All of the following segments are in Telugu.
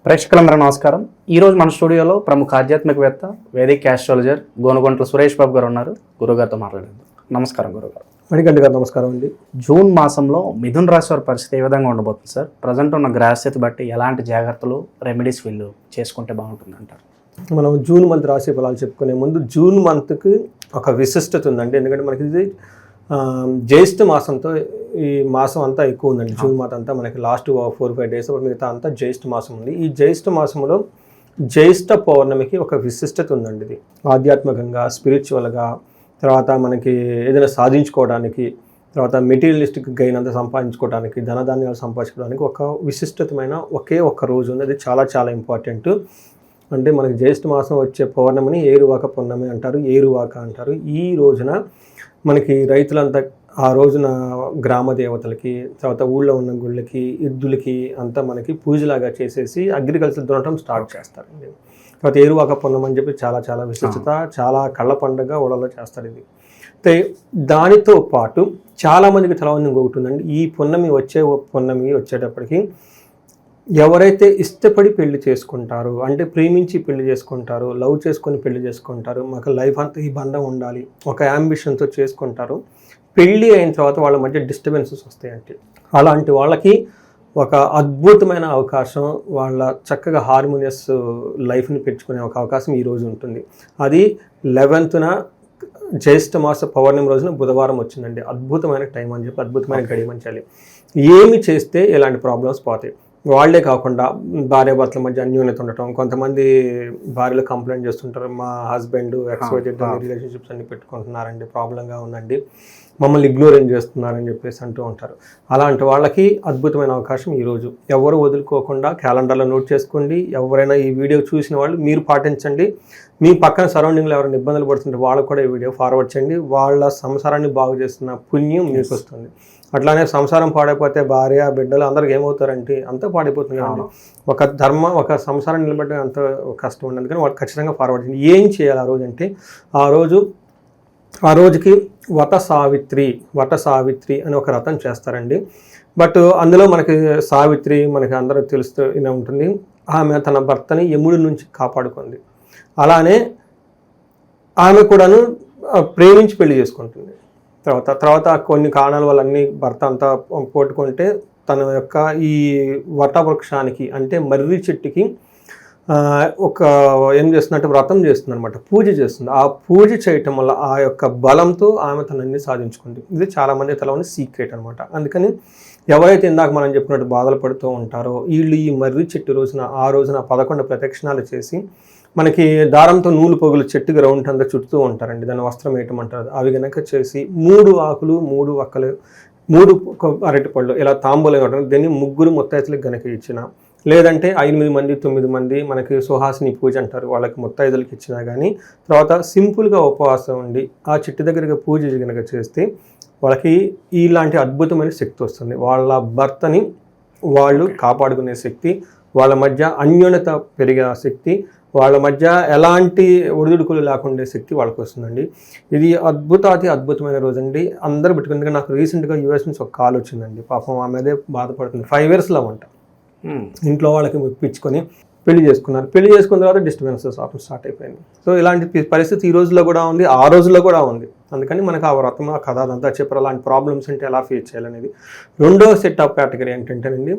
ప్రేక్షకులందరూ నమస్కారం. ఈరోజు మన స్టూడియోలో ప్రముఖ ఆధ్యాత్మికవేత్త, వేదిక ఆస్ట్రాలజర్ గోనుగొంట్ల సురేష్ బాబు గారు ఉన్నారు. గురుగారితో మాట్లాడేద్దాం. నమస్కారం గురుగారు. మణికంఠ గారు నమస్కారం అండి. జూన్ మాసంలో మిథున రాశి వారి పరిస్థితి ఏ విధంగా ఉండబోతుంది సార్? ప్రజెంట్ ఉన్న గ్రహస్థితి బట్టి ఎలాంటి జాగ్రత్తలు, రెమెడీస్ వీళ్ళు చేసుకుంటే బాగుంటుంది అంటారు? మనం జూన్ మంత్ రాశి ఫలాలు చెప్పుకునే ముందు జూన్ మంత్కి ఒక విశిష్టత ఉందండి. ఎందుకంటే మనకి ఇది జ్యేష్ఠ మాసంతో ఈ మాసం అంతా ఎక్కువ ఉందండి. జూన్ మాసం అంతా మనకి లాస్ట్ 4-5 డేస్ మిగతా అంతా జ్యేష్ఠ మాసం ఉంది. ఈ జ్యేష్ఠ మాసంలో జ్యేష్ఠ పౌర్ణమికి ఒక విశిష్టత ఉందండి. ఇది ఆధ్యాత్మికంగా, స్పిరిచువల్గా, తర్వాత మనకి ఏదైనా సాధించుకోవడానికి, తర్వాత మెటీరియలిస్టిక్ గెయిన్ అంతా సంపాదించుకోవడానికి, ధనధాన్యాలు సంపాదించుకోవడానికి ఒక విశిష్టమైన ఒకే ఒక్క రోజు ఉంది. అది చాలా చాలా ఇంపార్టెంట్. అంటే మనకి జ్యేష్ఠ మాసం వచ్చే పౌర్ణమిని ఏరువాక పౌర్ణమి అంటారు, ఏరువాక అంటారు. ఈ రోజున మనకి రైతులంతా ఆ రోజున గ్రామ దేవతలకి, తర్వాత ఊళ్ళో ఉన్న గుళ్ళకి, ఎద్దులకి అంతా మనకి పూజలాగా చేసేసి అగ్రికల్చర్ దున్నటం స్టార్ట్ చేస్తారండి. తర్వాత ఏరువాక పౌర్ణమి అని చెప్పి చాలా చాలా విశిష్టత, చాలా కళ్ళ పండుగ ఊళ్ళలో చేస్తారు. ఇది అయితే దానితో పాటు చాలామందికి తలవంది ఇంకొకటి ఉందండి. ఈ పున్నమి వచ్చేటప్పటికి ఎవరైతే ఇష్టపడి పెళ్లి చేసుకుంటారో, అంటే ప్రేమించి పెళ్లి చేసుకుంటారో, లవ్ చేసుకొని పెళ్లి చేసుకుంటారో, మాకు లైఫ్ అంతా ఈ బంధం ఉండాలి, ఒక యాంబిషన్తో చేసుకుంటారో, పెళ్ళి అయిన తర్వాత వాళ్ళ మధ్య డిస్టర్బెన్సెస్ వస్తాయంటే అలాంటి వాళ్ళకి ఒక అద్భుతమైన అవకాశం, వాళ్ళ చక్కగా హార్మోనియస్ లైఫ్ని పెంచుకునే ఒక అవకాశం ఈరోజు ఉంటుంది. అది 11న జ్యేష్ఠ మాస పౌర్ణమి రోజున బుధవారం వచ్చిందండి. అద్భుతమైన టైం అని చెప్పి, అద్భుతమైన గడిమంచాలి. ఏమి చేస్తే ఎలాంటి ప్రాబ్లమ్స్ పోతాయి. వాళ్ళే కాకుండా భార్యాభర్తల మధ్య అన్యోన్యత ఉండటం, కొంతమంది భార్యలు కంప్లైంట్ చేస్తుంటారు, మా హస్బెండ్ ఎక్స్‌వైజెడ్ రిలేషన్షిప్స్ అన్ని పెట్టుకుంటున్నారండి, ప్రాబ్లంగా ఉందండి, మమ్మల్ని ఇగ్నోరెంట్ చేస్తున్నారని చెప్పేసి అంటూ ఉంటారు. అలాంటి వాళ్ళకి అద్భుతమైన అవకాశం ఈరోజు. ఎవరు వదులుకోకుండా క్యాలెండర్లో నోట్ చేసుకోండి. ఎవరైనా ఈ వీడియో చూసిన వాళ్ళు మీరు పాటించండి. మీ పక్కన సరౌండింగ్లో ఎవరైనా ఇబ్బందులు పడుతుంటే వాళ్ళకు కూడా ఈ వీడియో ఫార్వర్డ్ చేయండి. వాళ్ళ సంసారాన్ని బాగు చేస్తున్న పుణ్యం మీకు వస్తుంది. అట్లానే సంసారం పాడైపోతే భార్య, బిడ్డలు అందరికి ఏమవుతారంటే అంతా పాడైపోతుంది కదండి. ఒక సంసారం నిలబెట్టడం అంత కష్టం ఉండదు. కానీ వాళ్ళు ఖచ్చితంగా ఫార్వర్డ్ చేయండి. ఏం చేయాలి ఆ రోజు అంటే, ఆ రోజుకి వట సావిత్రి అని ఒక వ్రతం చేస్తారండి. బట్ అందులో మనకి సావిత్రి మనకి అందరూ తెలుస్తూనే ఉంటుంది. ఆమె తన భర్తని యముడి నుంచి కాపాడుకుంది. అలానే ఆమె కూడాను ప్రేమించి పెళ్లి చేసుకుంటుంది. తర్వాత కొన్ని కారణాల వల్ల అన్ని భర్త అంతా పోట్టుకుంటే తన యొక్క ఈ వటవృక్షానికి అంటే మర్రి చెట్టుకి ఏం చేస్తున్నట్టు వ్రతం చేస్తుంది అనమాట, పూజ చేస్తుంది. ఆ పూజ చేయటం వల్ల ఆ యొక్క బలంతో ఆమె తనన్ని సాధించుకుంది. ఇది చాలామంది తలవని సీక్రెట్ అనమాట. అందుకని ఎవరైతే ఇందాక మనం చెప్పినట్టు బాధలు పడుతూ ఉంటారో వీళ్ళు ఈ మర్రి చెట్టు రోజున 11 ప్రదక్షిణాలు చేసి, మనకి దారంతో నూలు పొగులు చెట్టుకి రౌండ్ అంతా చుడుతూ ఉంటారండి, దాన్ని వస్త్రం వేయటం అంటారు. అవి కనుక చేసి 3 ఆకులు, 3 వక్కలు, 3 అరటిపళ్ళు ఇలా తాంబూలం ఇవ్వడం, దీన్ని 3 ముత్తైదులకు గనక ఇచ్చిన, లేదంటే 8 మంది 9 మంది మనకి సుహాసిని పూజ అంటారు, వాళ్ళకి ముత్తైదులకు ఇచ్చినా కానీ, తర్వాత సింపుల్గా ఉపవాసం ఉండి ఆ చెట్టు దగ్గరగా పూజ కనుక చేస్తే వాళ్ళకి ఇలాంటి అద్భుతమైన శక్తి వస్తుంది. వాళ్ళ భర్తని వాళ్ళు కాపాడుకునే శక్తి, వాళ్ళ మధ్య అన్యోన్యత పెరిగే శక్తి, వాళ్ళ మధ్య ఎలాంటి ఒడిదుడుకులు లేకుండా శక్తి వాళ్ళకి వస్తుందండి. ఇది అద్భుతమైన రోజు అండి. అందరూ పెట్టుకుంది. నాకు రీసెంట్గా యూఎస్ నుంచి ఒక కాల్ వచ్చిందండి. పాపం ఆమె అదే బాధపడుతుంది. 5 yearsలో అంట ఇంట్లో వాళ్ళకి మెప్పించుకొని పెళ్లి చేసుకున్నారు. పెళ్లి చేసుకున్న తర్వాత డిస్టర్బెన్సెస్ స్టార్ట్ అయిపోయింది. సో ఇలాంటి పరిస్థితి ఈ రోజుల్లో కూడా ఉంది, ఆ రోజుల్లో కూడా ఉంది. అందుకని మనకు ఆ వ్రతం, ఆ కథ అదంతా చెప్పారు. అలాంటి ప్రాబ్లమ్స్ అంటే ఎలా ఫేస్ చేయాలనేది. రెండవ సెట్ ఆఫ్ కేటగిరీ ఏంటంటేనండి,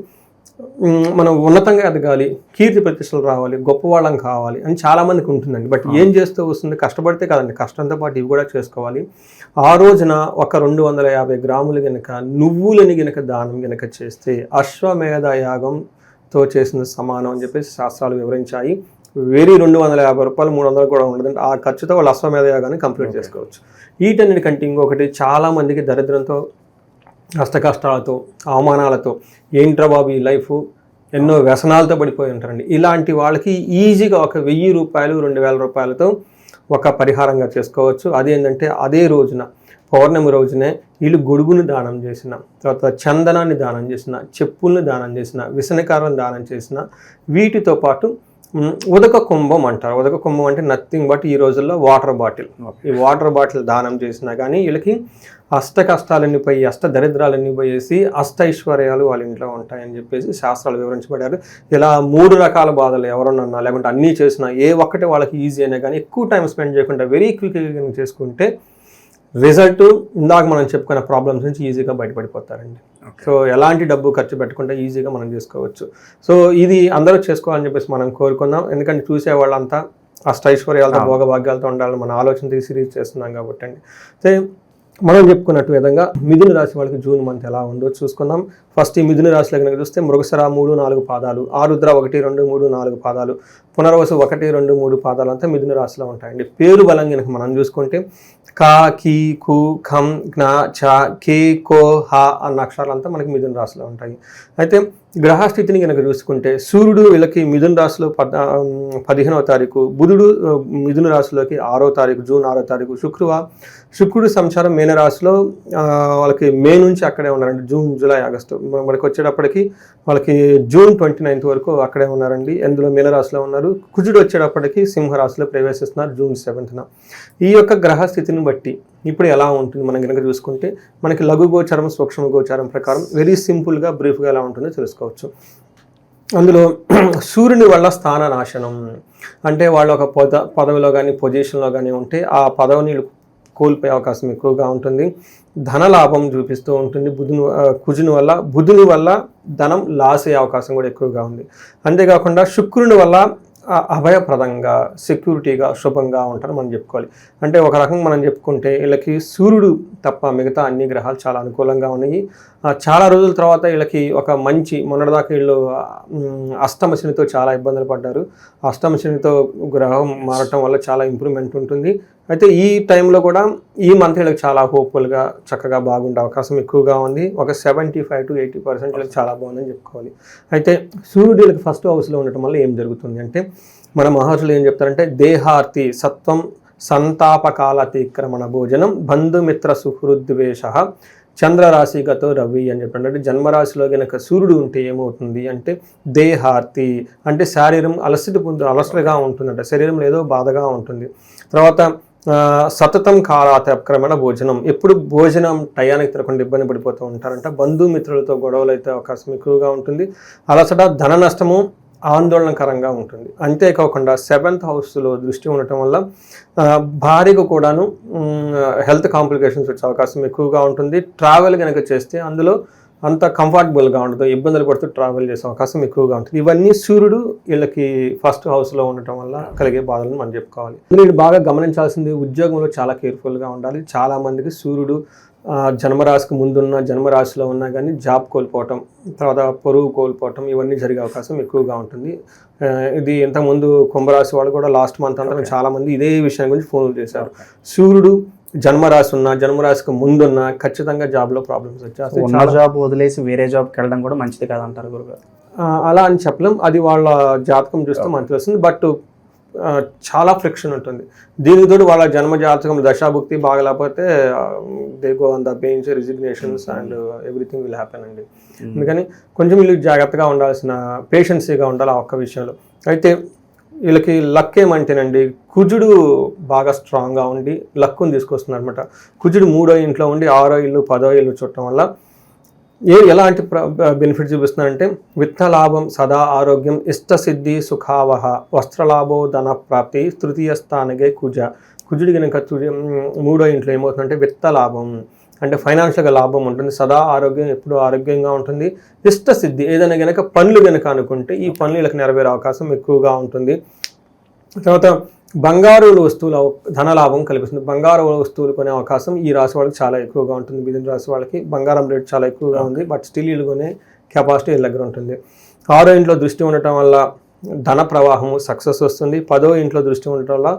మనం ఉన్నతంగా ఎదగాలి, కీర్తి ప్రతిష్టలు రావాలి, గొప్పవాళ్ళం కావాలి అని చాలామందికి ఉంటుందండి. బట్ ఏం చేస్తూ వస్తుంది, కష్టపడితే కదండి, కష్టంతో పాటు ఇవి కూడా చేసుకోవాలి. ఆ రోజున ఒక 250 గ్రాములు కనుక నువ్వులని కనుక దానం కనుక చేస్తే అశ్వమేధ యాగంతో చేసిన సమానం అని చెప్పేసి శాస్త్రాలు వివరించాయి. వెరీ 250 రూపాయలు 300 కూడా ఉండదండి. ఆ ఖర్చుతో వాళ్ళు అశ్వమేధ యాగాన్ని కంప్లీట్ చేసుకోవచ్చు. వీటన్నిటికంటే ఇంకొకటి, చాలామందికి దరిద్రంతో, కష్టాలతో, అవమానాలతో, ఏంట్రా బాబు ఈ లైఫ్, ఎన్నో వ్యసనాలతో పడిపోయి ఉంటారండి. ఇలాంటి వాళ్ళకి ఈజీగా ఒక 1000 రూపాయలు 2000 రూపాయలతో ఒక పరిహారంగా చేసుకోవచ్చు. అదేంటంటే అదే రోజున పౌర్ణమి రోజునే వీళ్ళు గొడుగును దానం చేసిన, తర్వాత చందనాన్ని దానం చేసిన, చెప్పుల్ని దానం చేసిన, విసనకారం దానం చేసిన, వీటితో పాటు ఉదక కుంభం అంటారు. ఉదక కుంభం అంటే నథింగ్ బట్ ఈ రోజుల్లో వాటర్ బాటిల్. ఈ వాటర్ బాటిల్ దానం చేసినా కానీ వీళ్ళకి అష్ట కష్టాలన్నీ పోయి అష్ట దరిద్రాలన్నీ పోయేసి అష్ట ఐశ్వర్యాలు వాళ్ళ ఇంట్లో ఉంటాయని చెప్పేసి శాస్త్రాలు వివరించబడ్డారు. ఇలా 3 రకాల బాధలు ఎవరన్నా లేకుంటే అన్నీ చేసినా ఏ ఒక్కటి వాళ్ళకి ఈజీ అయినా కానీ ఎక్కువ టైం స్పెండ్ చేయకుండా వెరీ క్విక్గా చేసుకుంటే రిజల్ట్ ఇందాక మనం చెప్పుకున్న ప్రాబ్లమ్స్ నుంచి ఈజీగా బయటపడిపోతారండి. సో ఎలాంటి డబ్బు ఖర్చు పెట్టకుండా ఈజీగా మనం చేసుకోవచ్చు. సో ఇది అందరూ చేసుకోవాలని చెప్పేసి మనం కోరుకుందాం. ఎందుకంటే చూసే వాళ్ళంతా అష్టైశ్వర్యాలతో భోగభాగ్యాలతో ఉండాలని మన ఆలోచన సిరీస్ చేస్తున్నాం కాబట్టి అండి. సో మనం చెప్పుకున్నట్టు విధంగా మిథున రాశి వాళ్ళకి జూన్ మంత్ ఎలా ఉందో చూసుకుందాం. ఫస్ట్ ఈ మిథున రాశిలో కనుక చూస్తే మృగశిర 3-4 పాదాలు, ఆరుద్ర 1-2-3-4 పాదాలు, పునర్వసు 1-2-3 పాదాలు అంతా మిథున రాశిలో ఉంటాయండి. పేరు బలం కనుక మనం చూసుకుంటే కా, కీ, కు, ఖం, జ్ఞ, చ, కే, కో, హ అన్న అక్షరాలంతా మనకి మిథున రాశిలో ఉంటాయి. అయితే గ్రహస్థితిని కనుక చూసుకుంటే సూర్యుడు వీళ్ళకి మిథున రాశిలో 15వ తారీఖు, బుధుడు మిథున రాశిలోకి 6వ తారీఖు, జూన్ 6వ తారీఖు, శుక్రుడు సంచారం మీన రాశిలో వాళ్ళకి మే నుంచి అక్కడే ఉన్నారండి. జూన్, జూలై, ఆగస్టు మనకి వచ్చేటప్పటికి వాళ్ళకి జూన్ 29th వరకు అక్కడే ఉన్నారండి. అందులో మీనరాశిలో ఉన్నారు. కుజుడు వచ్చేటప్పటికి సింహరాశిలో ప్రవేశిస్తున్నారు జూన్ 7th. ఈ యొక్క గ్రహస్థితిని బట్టి ఇప్పుడు ఎలా ఉంటుంది మనం కనుక చూసుకుంటే మనకి లఘు గోచారం, సూక్ష్మ గోచారం ప్రకారం వెరీ సింపుల్గా బ్రీఫ్గా ఎలా ఉంటుందో తెలుసుకోవచ్చు. అందులో సూర్యుని వల్ల స్థాన నాశనం అంటే వాళ్ళు ఒక పదవిలో కానీ పొజిషన్లో కానీ ఉంటే ఆ పదవిని కోల్పోయే అవకాశం ఎక్కువగా ఉంటుంది. ధనలాభం చూపిస్తూ ఉంటుంది. బుధుని వల్ల ధనం లాస్ అయ్యే అవకాశం కూడా ఎక్కువగా ఉంది. అంతేకాకుండా శుక్రుని వల్ల అభయప్రదంగా, సెక్యూరిటీగా, శుభంగా ఉంటారు మనం చెప్పుకోవాలి. అంటే ఒక రకంగా మనం చెప్పుకుంటే వీళ్ళకి సూర్యుడు తప్ప మిగతా అన్ని గ్రహాలు చాలా అనుకూలంగా ఉన్నాయి. చాలా రోజుల తర్వాత వీళ్ళకి ఒక మంచి మొన్నటిదాకా వీళ్ళు అష్టమ శనితో చాలా ఇబ్బందులు పడ్డారు. అష్టమ శనితో గ్రహం మారటం వల్ల చాలా ఇంప్రూవ్మెంట్ ఉంటుంది. అయితే ఈ టైంలో కూడా ఈ మంత్ వీళ్ళకి చాలా హోప్ఫుల్గా చక్కగా బాగుండే అవకాశం ఎక్కువగా ఉంది. ఒక 75 to 80% వీళ్ళకి చాలా బాగుందని చెప్పుకోవాలి. అయితే సూర్యుడు వీళ్ళకి ఫస్ట్ హౌస్లో ఉండటం వల్ల ఏం జరుగుతుంది అంటే మన మహర్షులు ఏం చెప్తారంటే దేహార్తి సత్వం సంతాపకాలతిక్రమణ భోజనం బంధుమిత్ర సుహృద్వేష చంద్రరాశిగతో రవి అని చెప్పండి. అంటే జన్మరాశిలో కనుక సూర్యుడు ఉంటే ఏమవుతుంది అంటే దేహార్తి అంటే శరీరం అలసటగా ఉంటుందంట. శరీరంలో ఏదో బాధగా ఉంటుంది. తర్వాత సతతం కాలాతిక్రమణ భోజనం ఎప్పుడు భోజనం టయానికి తిరగకుండా ఇబ్బంది పడిపోతూ ఉంటారంట. బంధుమిత్రులతో గొడవలు అయితే అవకాశం ఎక్కువగా ఉంటుంది. అలసట, ధన నష్టము ఆందోళనకరంగా ఉంటుంది. అంతేకాకుండా 7th హౌస్లో దృష్టి ఉండటం వల్ల భార్యకు కూడాను హెల్త్ కాంప్లికేషన్స్ వచ్చే అవకాశం ఎక్కువగా ఉంటుంది. ట్రావెల్ కనుక చేస్తే అందులో అంత కంఫర్టబుల్గా ఉండదు, ఇబ్బందులు పడుతూ ట్రావెల్ చేసే అవకాశం ఎక్కువగా ఉంటుంది. ఇవన్నీ సూర్యుడు వీళ్ళకి ఫస్ట్ హౌస్లో ఉండటం వల్ల కలిగే బాధలను మనం చెప్పుకోవాలి. మీరు బాగా గమనించాల్సింది ఉద్యోగంలో చాలా కేర్ఫుల్గా ఉండాలి. చాలామందికి సూర్యుడు జన్మరాశికి ముందున్న జన్మరాశిలో ఉన్నా కానీ జాబ్ కోల్పోవటం, తర్వాత పొరుగు కోల్పోవటం ఇవన్నీ జరిగే అవకాశం ఎక్కువగా ఉంటుంది. ఇది ఇంతకుముందు కుంభరాశి వాళ్ళు కూడా లాస్ట్ మంత్ అంతా చాలామంది ఇదే విషయం గురించి ఫోన్లు చేశారు. సూర్యుడు జన్మరాశికి ముందున్న ఖచ్చితంగా జాబ్లో ప్రాబ్లమ్స్ వచ్చాయి. జాబ్ వదిలేసి వేరే జాబ్కి వెళ్ళడం కూడా మంచిది కాదంటారు గురుగారు. అలా అని చెప్పలేం, అది వాళ్ళ జాతకం చూస్తే మనకి వస్తుంది. బట్ చాలా ఫ్రిక్షన్ ఉంటుంది. దీనితో వాళ్ళ జన్మ జాతకం దశాభుక్తి బాగలేకపోతే they go on the bench, resignations and everything will happen అండి. అందుకని కొంచెం వీళ్ళు జాగ్రత్తగా ఉండాల్సిన, పేషెన్సీగా ఉండాలి ఆ ఒక్క విషయంలో. అయితే వీళ్ళకి లక్ ఏమంటేనండి కుజుడు బాగా స్ట్రాంగ్గా ఉండి లక్కుని తీసుకొస్తున్నారు అనమాట. కుజుడు 3వ ఇంట్లో ఉండి 6వ ఇల్లు 10వ ఇల్లు చూడటం వల్ల ఎలాంటి బెనిఫిట్ చూపిస్తున్నారంటే విత్తలాభం, సదా ఆరోగ్యం, ఇష్టసిద్ధి, సుఖావహ, వస్త్రలాభో, ధన ప్రాప్తి, తృతీయ స్థానగే కుజుడి కనుక 3వ ఇంట్లో ఏమవుతుందంటే విత్తలాభం అంటే ఫైనాన్షియల్గా లాభం ఉంటుంది. సదా ఆరోగ్యం, ఎప్పుడు ఆరోగ్యంగా ఉంటుంది. ఇష్టసిద్ధి ఏదైనా కనుక పనులు కనుక అనుకుంటే ఈ పనులు వీళ్ళకి నెరవేరే అవకాశం ఎక్కువగా ఉంటుంది. తర్వాత బంగారు వస్తువుల ధనలాభం కల్పిస్తుంది. బంగారు వస్తువులు కొనే అవకాశం ఈ రాశి వాళ్ళకి చాలా ఎక్కువగా ఉంటుంది. మిథున రాశి వాళ్ళకి బంగారం రేట్ చాలా ఎక్కువగా ఉంది. బట్ స్టిల్ వీళ్ళు కొనే కెపాసిటీ వీళ్ళ దగ్గర ఉంటుంది. 6వ ఇంట్లో దృష్టి ఉండటం వల్ల ధన ప్రవాహము సక్సెస్ వస్తుంది. 10వ ఇంట్లో దృష్టి ఉండటం వల్ల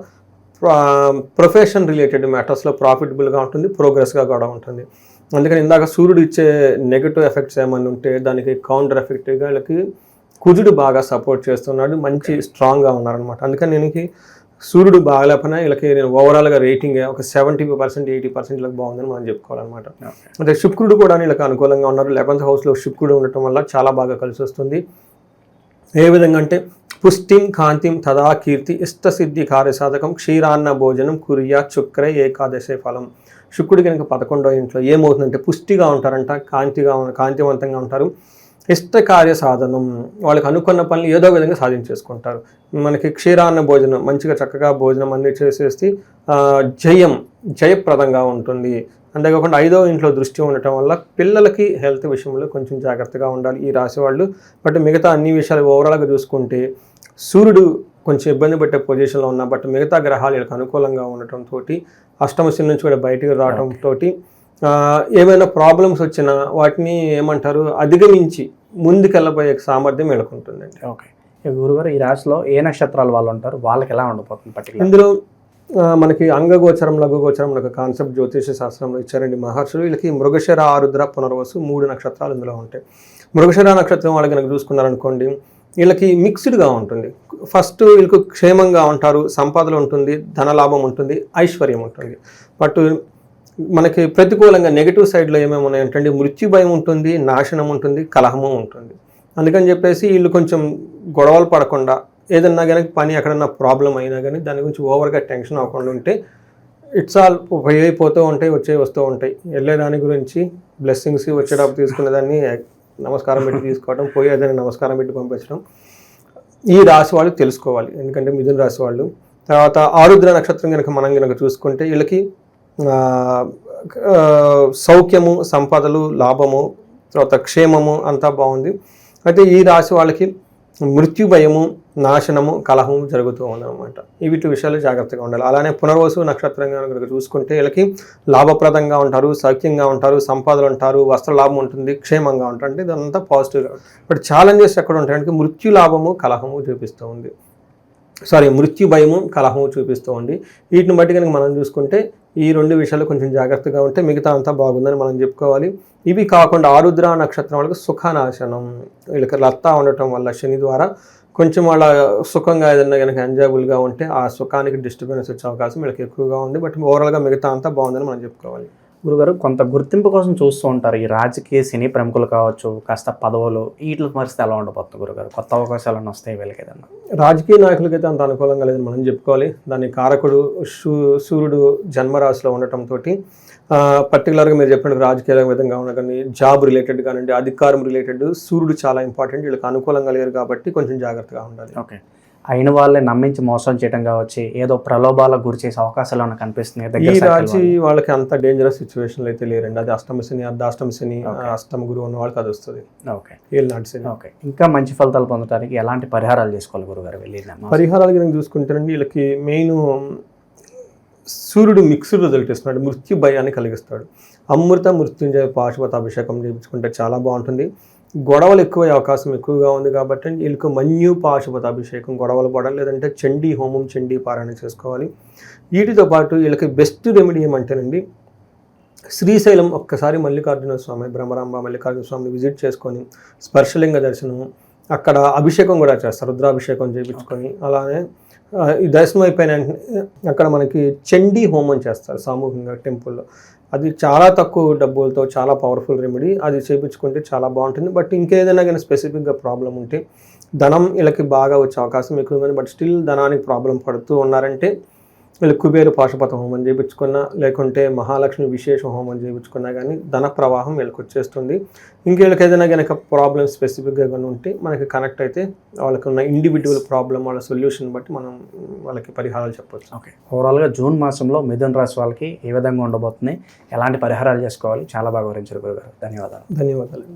ప్రొఫెషన్ రిలేటెడ్ మ్యాటర్స్లో ప్రాఫిటబుల్గా ఉంటుంది, ప్రోగ్రెస్గా కూడా ఉంటుంది. అందుకని ఇందాక సూర్యుడు ఇచ్చే నెగిటివ్ ఎఫెక్ట్స్ ఏమైనా ఉంటే దానికి కౌంటర్ ఎఫెక్టివ్గా వీళ్ళకి కుజుడు బాగా సపోర్ట్ చేస్తున్నాడు, మంచి స్ట్రాంగ్గా ఉన్నారనమాట. అందుకని నేను సూర్యుడు బాగాలేకపోయినా వీళ్ళకి నేను ఓవరాల్గా రేటింగ్ ఒక 70% 80% వీళ్ళకి బాగుందని మనం చెప్పుకోవాలన్నమాట. అంటే శుక్రుడు కూడా వీళ్ళకి అనుకూలంగా ఉన్నారు. 11th హౌస్లో శుక్రుడు ఉండటం వల్ల చాలా బాగా కలిసి వస్తుంది. ఏ విధంగా అంటే పుష్టిం కాంతిం తదా కీర్తి ఇష్టసిద్ధి కార్యసాధకం క్షీరాన్న భోజనం కురియా చుక్రే ఏకాదశే ఫలం. శుక్రుడి కనుక 11వ ఇంట్లో ఏమవుతుందంటే పుష్టిగా ఉంటారంట, కాంతివంతంగా ఉంటారు, ఇష్ట కార్య సాధనం, వాళ్ళకి అనుకున్న పనులు ఏదో విధంగా సాధించేసుకుంటారు. మనకి క్షీరాన్న భోజనం, మంచిగా చక్కగా భోజనం అన్ని చేసేసి జయప్రదంగా ఉంటుంది. అంతేకాకుండా 5వ ఇంట్లో దృష్టి ఉండటం వల్ల పిల్లలకి హెల్త్ విషయంలో కొంచెం జాగ్రత్తగా ఉండాలి ఈ రాశి వాళ్ళు. బట్ మిగతా అన్ని విషయాలు ఓవరాల్గా చూసుకుంటే సూర్యుడు కొంచెం ఇబ్బంది పెట్టే పొజిషన్లో ఉన్నా బట్ మిగతా గ్రహాలు వీళ్ళకి అనుకూలంగా ఉండటంతో, అష్టమశని నుంచి కూడా బయటికి రావడంతో ఏమైనా ప్రాబ్లమ్స్ వచ్చినా వాటిని ఏమంటారు అధిగమించి ముందుకెళ్ళబోయే సామర్థ్యం వీళ్ళకుంటుందండి. ఓకే, గురుగారు ఈ రాశిలో ఏ నక్షత్రాలు వాళ్ళు ఉంటారు, వాళ్ళకి ఎలా ఉండిపోతుంది పర్టికులర్? ఇందులో మనకి అంగగోచరం లఘుగోచరం ఒక కాన్సెప్ట్ జ్యోతిష శాస్త్రంలో ఇచ్చారండి మహర్షులు. వీళ్ళకి మృగశిర, ఆరుద్ర, పునర్వసు 3 నక్షత్రాలు ఇందులో ఉంటాయి. మృగశిర నక్షత్రం వాళ్ళు కనుక చూసుకున్నారనుకోండి, వీళ్ళకి మిక్స్డ్గా ఉంటుంది. ఫస్ట్ వీళ్ళకు క్షేమంగా ఉంటారు, సంపాదన ఉంటుంది, ధనలాభం ఉంటుంది, ఐశ్వర్యం ఉంటుంది. బట్ మనకి ప్రతికూలంగా నెగిటివ్ సైడ్లో ఏమేమి ఉన్నాయంటే మృత్యు భయం ఉంటుంది, నాశనం ఉంటుంది, కలహము ఉంటుంది. అందుకని చెప్పేసి వీళ్ళు కొంచెం గొడవలు పడకుండా ఏదన్నా కానీ పని ఎక్కడన్నా ప్రాబ్లం అయినా కానీ దాని గురించి ఓవర్గా టెన్షన్ అవ్వకుండా ఉంటే ఇట్స్ ఆల్ అయిపోతూ ఉంటాయి, వస్తూ ఉంటాయి. వెళ్ళే దాని గురించి బ్లెస్సింగ్స్ వచ్చేటప్పుడు తీసుకునేదాన్ని నమస్కారం పెట్టి తీసుకోవడం, పోయేదాన్ని నమస్కారం పెట్టి పంపించడం ఈ రాశి వాళ్ళు తెలుసుకోవాలి. ఎందుకంటే మిథున రాశి వాళ్ళు. తర్వాత ఆరుద్ర నక్షత్రం మనం కనుక చూసుకుంటే వీళ్ళకి సౌఖ్యము, సంపదలు, లాభము, తర్వాత క్షేమము అంతా బాగుంది. అయితే ఈ రాశి వాళ్ళకి మృత్యు భయము, నాశనము, కలహము జరుగుతూ ఉందన్నమాట. వీటి విషయాలు జాగ్రత్తగా ఉండాలి. అలానే పునర్వసు నక్షత్రంగా కనుక చూసుకుంటే వీళ్ళకి లాభప్రదంగా ఉంటారు, సౌఖ్యంగా ఉంటారు, సంపాదనలు ఉంటారు, వస్త్ర లాభం ఉంటుంది, క్షేమంగా ఉంటారు. అంటే ఇదంతా పాజిటివ్గా. బట్ ఛాలెంజెస్ ఎక్కడ ఉంటాయంటే మృత్యు లాభము, కలహము చూపిస్తూ ఉంది. మృత్యు భయము, కలహము చూపిస్తూ ఉంది. వీటిని బట్టి కనుక మనం చూసుకుంటే ఈ 2 విషయాలు కొంచెం జాగ్రత్తగా ఉంటే మిగతా అంతా బాగుందని మనం చెప్పుకోవాలి. ఇవి కాకుండా ఆరుద్ర నక్షత్రం వాళ్ళకి సుఖనాశనం, వీళ్ళకి లత్తా ఉండటం వల్ల శని ద్వారా కొంచెం వాళ్ళ సుఖంగా ఏదైనా కనుక ఎంజాయబుల్గా ఉంటే ఆ సుఖానికి డిస్టర్బెన్స్ వచ్చే అవకాశం వీళ్ళకి ఎక్కువగా ఉంది. బట్ ఓవరాల్గా మిగతా అంతా బాగుందని మనం చెప్పుకోవాలి. గురుగారు కొంత గుర్తింపు కోసం చూస్తూ ఉంటారు ఈ రాజకీయ సినీ ప్రముఖులు కావచ్చు, కాస్త పదవులు, వీటి పరిస్థితి ఎలా ఉండబోతుంది గురుగారు? కొత్త అవకాశాలను వస్తాయి వీళ్ళకి ఏదన్నా? రాజకీయ నాయకులకైతే అంత అనుకూలంగా లేదని మనం చెప్పుకోవాలి. దాని కారకుడు సూర్యుడు జన్మరాశిలో ఉండటంతో పర్టికులర్గా మీరు చెప్పినట్టు రాజకీయ విధంగా ఉన్న కానీ జాబ్ రిలేటెడ్ కానివ్వండి, అధికారం రిలేటెడ్ సూర్యుడు చాలా ఇంపార్టెంట్. వీళ్ళకి అనుకూలంగా లేరు కాబట్టి కొంచెం జాగ్రత్తగా ఉండాలి. ఓకే, అయిన వాళ్ళే నమ్మించి మోసం చేయడం కావచ్చు, ఏదో ప్రలోభాలకు గురి చేసే అవకాశాలు ఏమైనా కనిపిస్తున్నాయి? ఈ రాశి వాళ్ళకి అంత డేంజరస్ సిచ్యువేషన్లో అయితే లేరండి. అది అష్టమ శని, అష్టమ గురువు ఉన్న వాళ్ళకి అది వస్తుంది. ఓకే, ఏళ్ళనాటి శని. ఓకే, ఇంకా మంచి ఫలితాలు పొందడానికి ఎలాంటి పరిహారాలు చేసుకోవాలి గురుగారు? పరిహారాలు కనుక చూసుకుంటారండి, వీళ్ళకి మెయిన్ సూర్యుడు మిక్స్డ్ రిజల్ట్ ఇస్తున్నాడు, మృత్యు భయాన్ని కలిగిస్తాడు. అమృత మృత్యుంజయ పాశుపత అభిషేకం చేయించుకుంటే చాలా బాగుంటుంది. గొడవలు ఎక్కువయ్యే అవకాశం ఎక్కువగా ఉంది కాబట్టి వీళ్ళకి మన్యు పాశుపత అభిషేకం, గొడవలు పడాలి, లేదంటే చండీ హోమం, చండీ పారాయణ చేసుకోవాలి. వీటితో పాటు వీళ్ళకి బెస్ట్ రెమెడీ ఏమంటేనండి శ్రీశైలం ఒక్కసారి మల్లికార్జున స్వామి, బ్రహ్మరాంబ మల్లికార్జున స్వామిని విజిట్ చేసుకొని స్పర్శలింగ దర్శనం, అక్కడ అభిషేకం కూడా చేస్తారు, రుద్రాభిషేకం చేయించుకొని. అలానే ఈ దర్శనం అయిపోయిన అక్కడ మనకి చండీ హోమం చేస్తారు సామూహికంగా టెంపుల్లో. అది చాలా తక్కువ డబ్బులతో చాలా పవర్ఫుల్ రెమెడీ. అది చేయించుకుంటే చాలా బాగుంటుంది. బట్ ఇంకేదైనా కానీ స్పెసిఫిక్గా ప్రాబ్లం ఉంటే ధనం వీళ్ళకి బాగా వచ్చే అవకాశం ఎక్కువ ఉంది. బట్ స్టిల్ ధనానికి ప్రాబ్లం పడుతూ ఉన్నారంటే వీళ్ళు కుబేరు పాశుపత హోమం చేయించుకున్నా, లేకుంటే మహాలక్ష్మి విశేష హోమం చేయించుకున్నా కానీ ధన ప్రవాహం వీళ్ళకి వచ్చేస్తుంది. ఇంకేళ్ళకి ఏదైనా కనుక ప్రాబ్లమ్ స్పెసిఫిక్గా కానీ ఉంటే మనకి కనెక్ట్ అయితే వాళ్ళకి ఉన్న ఇండివిజువల్ ప్రాబ్లం వాళ్ళ సొల్యూషన్ బట్టి మనం వాళ్ళకి పరిహారాలు చెప్పవచ్చు. ఓకే, ఓవరాల్గా జూన్ మాసంలో మిథున రాశి వాళ్ళకి ఏ విధంగా ఉండబోతుంది, ఎలాంటి పరిహారాలు చేసుకోవాలి, చాలా బాగా వివరించారు గురుగారు. ధన్యవాదాలు. ధన్యవాదాలు.